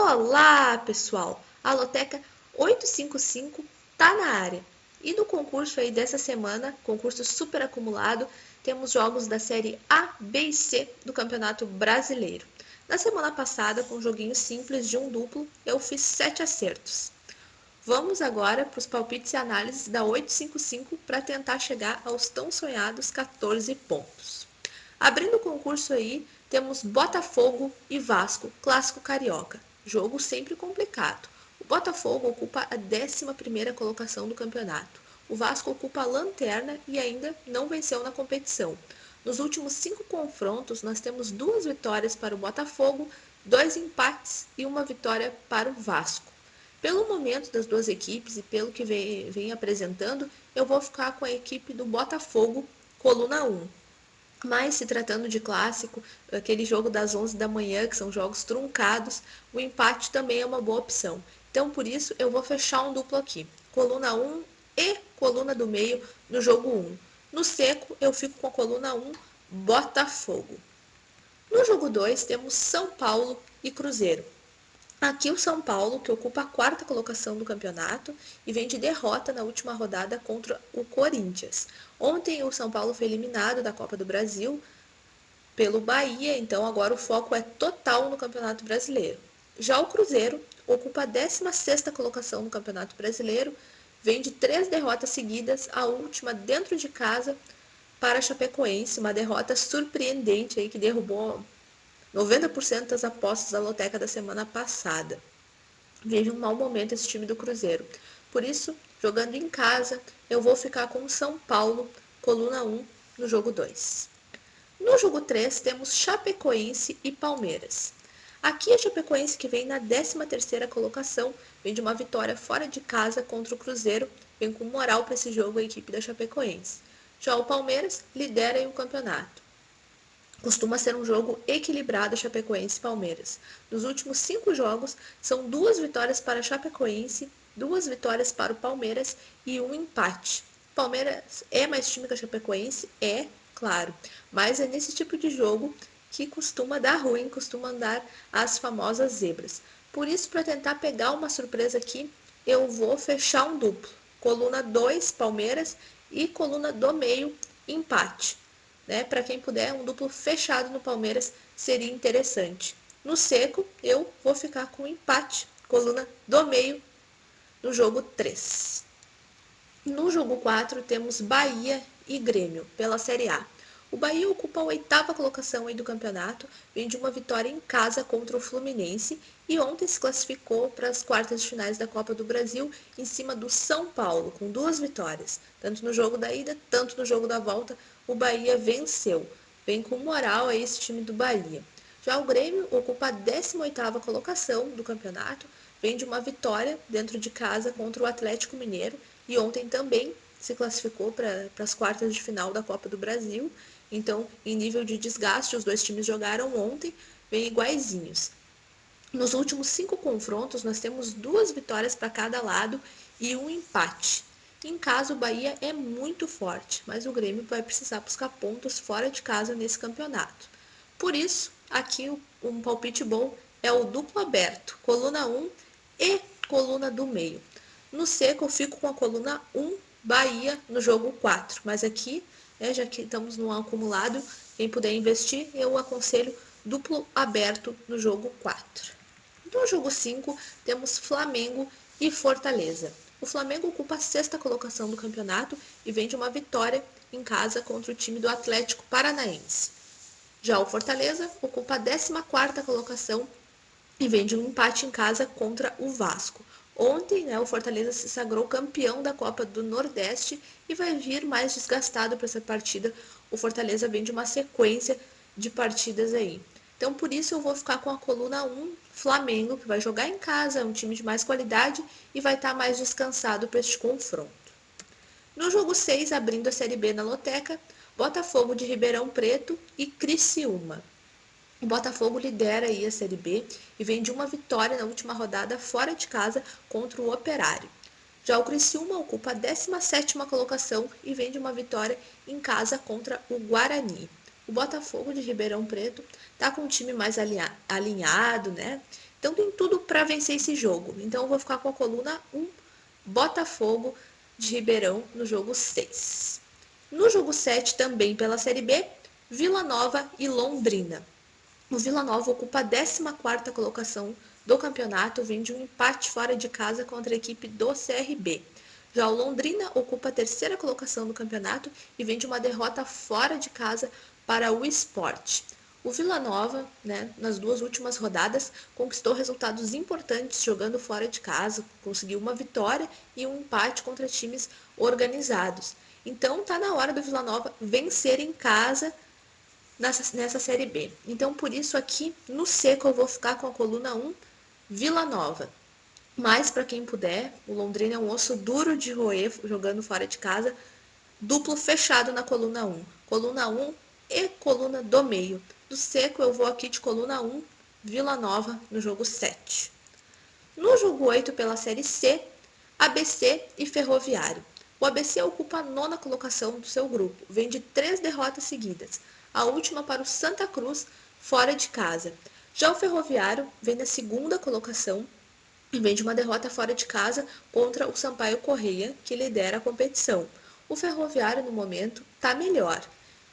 Olá, pessoal! A Loteca 855 tá na área. E no concurso aí dessa semana, concurso super acumulado, temos jogos da série A, B e C do Campeonato Brasileiro. Na semana passada, com um joguinho simples de um duplo, eu fiz 7 acertos. Vamos agora para os palpites e análises da 855 para tentar chegar aos tão sonhados 14 pontos. Abrindo o concurso aí, temos Botafogo e Vasco, clássico carioca. Jogo sempre complicado. O Botafogo ocupa a 11ª colocação do campeonato. O Vasco ocupa a lanterna e ainda não venceu na competição. Nos últimos 5 confrontos, nós temos 2 vitórias para o Botafogo, 2 empates e 1 vitória para o Vasco. Pelo momento das duas equipes e pelo que vem apresentando, eu vou ficar com a equipe do Botafogo, coluna 1. Mas se tratando de clássico, aquele jogo das 11 da manhã, que são jogos truncados, o empate também é uma boa opção. Então, por isso, eu vou fechar um duplo aqui. Coluna 1 e coluna do meio no jogo 1. No seco, eu fico com a coluna 1, Botafogo. No jogo 2, temos São Paulo e Cruzeiro. Aqui o São Paulo, que ocupa a 4ª colocação do campeonato e vem de derrota na última rodada contra o Corinthians. Ontem o São Paulo foi eliminado da Copa do Brasil pelo Bahia, então agora o foco é total no Campeonato Brasileiro. Já o Cruzeiro ocupa a 16ª colocação no Campeonato Brasileiro, vem de 3 derrotas seguidas, a última dentro de casa para a Chapecoense, uma derrota surpreendente aí que derrubou 90% das apostas da loteca da semana passada. Vejo um mau momento esse time do Cruzeiro. Por isso, jogando em casa, eu vou ficar com o São Paulo, coluna 1, no jogo 2. No jogo 3, temos Chapecoense e Palmeiras. Aqui a Chapecoense, que vem na 13ª colocação, vem de uma vitória fora de casa contra o Cruzeiro, vem com moral para esse jogo a equipe da Chapecoense. Já o Palmeiras lidera o campeonato. Costuma ser um jogo equilibrado Chapecoense e Palmeiras. Nos últimos 5 jogos, são 2 vitórias para a Chapecoense, 2 vitórias para o Palmeiras e 1 empate. Palmeiras é mais time que a Chapecoense? É, claro. Mas é nesse tipo de jogo que costuma dar ruim, costuma andar as famosas zebras. Por isso, para tentar pegar uma surpresa aqui, eu vou fechar um duplo. Coluna 2, Palmeiras, e coluna do meio, empate. Para quem puder, um duplo fechado no Palmeiras seria interessante. No seco, eu vou ficar com empate, coluna do meio, no jogo 3. No jogo 4, temos Bahia e Grêmio, pela Série A. O Bahia ocupa a 8ª colocação aí do campeonato, vem de uma vitória em casa contra o Fluminense e ontem se classificou para as quartas de finais da Copa do Brasil em cima do São Paulo, com 2 vitórias. Tanto no jogo da ida, tanto no jogo da volta, o Bahia venceu. Vem com moral aí esse time do Bahia. Já o Grêmio ocupa a 18ª colocação do campeonato, vem de uma vitória dentro de casa contra o Atlético Mineiro e ontem também se classificou para as quartas de final da Copa do Brasil. Então, em nível de desgaste, os dois times jogaram ontem, bem iguaizinhos. Nos últimos 5 confrontos, nós temos 2 vitórias para cada lado e 1 empate. Em casa, o Bahia é muito forte, mas o Grêmio vai precisar buscar pontos fora de casa nesse campeonato. Por isso, aqui um palpite bom é o duplo aberto, coluna 1 e coluna do meio. No seco, eu fico com a coluna 1, Bahia, no jogo 4, mas aqui, já que estamos no acumulado, quem puder investir, eu aconselho duplo aberto no jogo 4. No jogo 5, temos Flamengo e Fortaleza. O Flamengo ocupa a 6ª colocação do campeonato e vem de uma vitória em casa contra o time do Atlético Paranaense. Já o Fortaleza ocupa a 14ª colocação e vem de um empate em casa contra o Vasco. Ontem, o Fortaleza se sagrou campeão da Copa do Nordeste e vai vir mais desgastado para essa partida. O Fortaleza vem de uma sequência de partidas aí. Então, por isso, eu vou ficar com a coluna 1, Flamengo, que vai jogar em casa, é um time de mais qualidade e vai estar mais descansado para este confronto. No jogo 6, abrindo a Série B na loteca, Botafogo de Ribeirão Preto e Criciúma. O Botafogo lidera aí a Série B e vem de uma vitória na última rodada fora de casa contra o Operário. Já o Criciúma ocupa a 17ª colocação e vem de uma vitória em casa contra o Guarani. O Botafogo de Ribeirão Preto está com um time mais alinhado, Então tem tudo para vencer esse jogo. Então eu vou ficar com a coluna 1, Botafogo de Ribeirão, no jogo 6. No jogo 7, também pela Série B, Vila Nova e Londrina. O Vila Nova ocupa a 14ª colocação do campeonato, vem de um empate fora de casa contra a equipe do CRB. Já o Londrina ocupa a 3ª colocação do campeonato e vem de uma derrota fora de casa para o Sport. O Vila Nova, nas 2 últimas rodadas, conquistou resultados importantes jogando fora de casa, conseguiu uma vitória e um empate contra times organizados. Então está na hora do Vila Nova vencer em casa nessa Série B. Então, por isso aqui, no seco, eu vou ficar com a coluna 1, Vila Nova. Mas, para quem puder, o Londrina é um osso duro de roer jogando fora de casa, duplo fechado na coluna 1. Coluna 1 e coluna do meio. Do seco, eu vou aqui de coluna 1, Vila Nova, no jogo 7. No jogo 8, pela Série C, ABC e Ferroviário. O ABC ocupa a 9ª colocação do seu grupo, vem de 3 derrotas seguidas, a última para o Santa Cruz, fora de casa. Já o Ferroviário vem na 2ª colocação e vem de uma derrota fora de casa contra o Sampaio Corrêa, que lidera a competição. O Ferroviário, no momento, está melhor.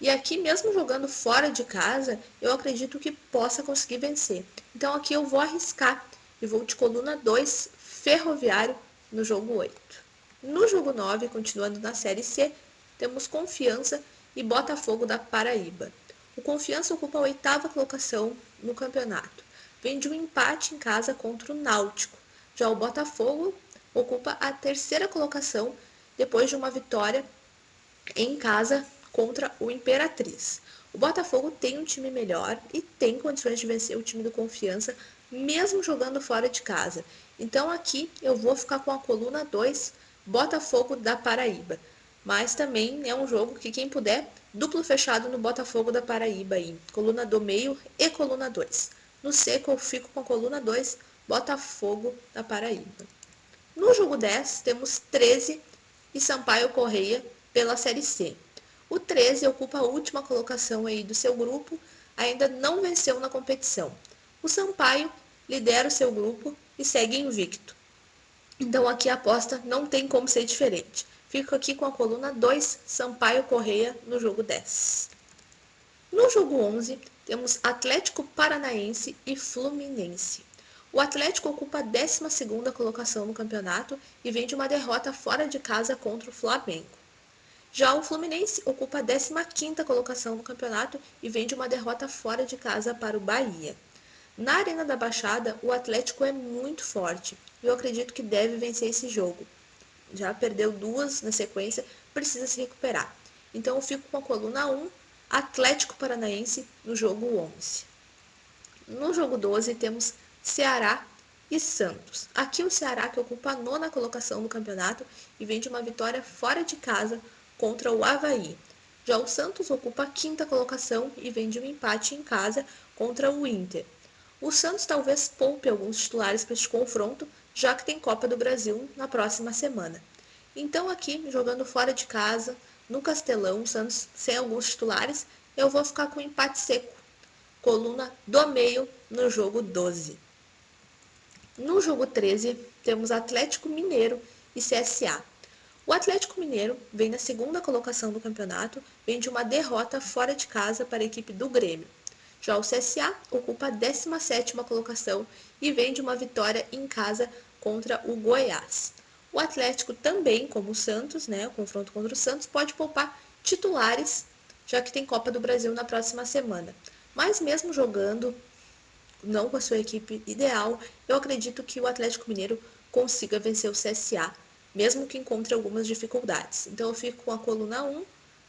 E aqui, mesmo jogando fora de casa, eu acredito que possa conseguir vencer. Então aqui eu vou arriscar e vou de coluna 2, Ferroviário, no jogo 8. No jogo 9, continuando na Série C, temos Confiança e Botafogo da Paraíba. O Confiança ocupa a 8ª colocação no campeonato. Vem de um empate em casa contra o Náutico. Já o Botafogo ocupa a 3ª colocação depois de uma vitória em casa contra o Imperatriz. O Botafogo tem um time melhor e tem condições de vencer o time do Confiança, mesmo jogando fora de casa. Então aqui eu vou ficar com a coluna 2, Botafogo da Paraíba. Mas também é um jogo que quem puder, duplo fechado no Botafogo da Paraíba aí, coluna do meio e coluna 2. No seco eu fico com a coluna 2, Botafogo da Paraíba. No jogo 10 temos 13 e Sampaio Corrêa pela Série C. O 13 ocupa a última colocação aí do seu grupo, ainda não venceu na competição. O Sampaio lidera o seu grupo e segue invicto. Então aqui a aposta não tem como ser diferente. Fico aqui com a coluna 2, Sampaio Corrêa, no jogo 10. No jogo 11, temos Atlético Paranaense e Fluminense. O Atlético ocupa a 12ª colocação no campeonato e vem de uma derrota fora de casa contra o Flamengo. Já o Fluminense ocupa a 15ª colocação no campeonato e vem de uma derrota fora de casa para o Bahia. Na Arena da Baixada, o Atlético é muito forte e eu acredito que deve vencer esse jogo. Já perdeu 2 na sequência, precisa se recuperar. Então eu fico com a coluna 1, Atlético Paranaense, no jogo 11. No jogo 12 temos Ceará e Santos. Aqui o Ceará que ocupa a 9ª colocação no campeonato e vem de uma vitória fora de casa contra o Avaí. Já o Santos ocupa a 5ª colocação e vem de um empate em casa contra o Inter. O Santos talvez poupe alguns titulares para este confronto, já que tem Copa do Brasil na próxima semana. Então aqui, jogando fora de casa, no Castelão, o Santos sem alguns titulares, eu vou ficar com um empate seco. Coluna do meio no jogo 12. No jogo 13, temos Atlético Mineiro e CSA. O Atlético Mineiro vem na 2ª colocação do campeonato, vem de uma derrota fora de casa para a equipe do Grêmio. Já o CSA ocupa a 17ª colocação e vem de uma vitória em casa contra o Goiás. O Atlético também, como o Santos, o confronto contra o Santos, pode poupar titulares, já que tem Copa do Brasil na próxima semana. Mas mesmo jogando, não com a sua equipe ideal, eu acredito que o Atlético Mineiro consiga vencer o CSA, mesmo que encontre algumas dificuldades. Então eu fico com a coluna 1,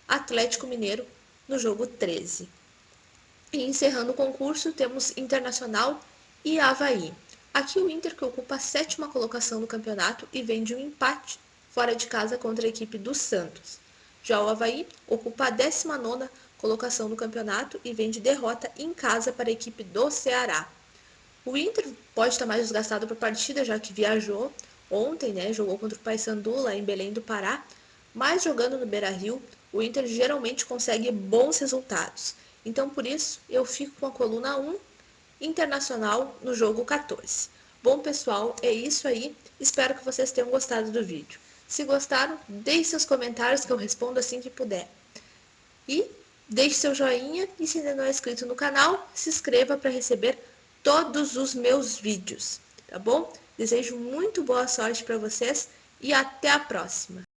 Atlético Mineiro, no jogo 13. E encerrando o concurso, temos Internacional e Avaí. Aqui o Inter que ocupa a 7ª colocação do campeonato e vem de um empate fora de casa contra a equipe do Santos. Já o Avaí ocupa a 19ª colocação do campeonato e vem de derrota em casa para a equipe do Ceará. O Inter pode estar mais desgastado para a partida, já que viajou ontem, jogou contra o Paysandu lá em Belém do Pará, mas jogando no Beira-Rio, o Inter geralmente consegue bons resultados. Então, por isso, eu fico com a coluna 1, Internacional no jogo 14. Bom, pessoal, é isso aí. Espero que vocês tenham gostado do vídeo. Se gostaram, deixe seus comentários que eu respondo assim que puder. E deixe seu joinha e se ainda não é inscrito no canal, se inscreva para receber todos os meus vídeos, tá bom? Desejo muito boa sorte para vocês e até a próxima!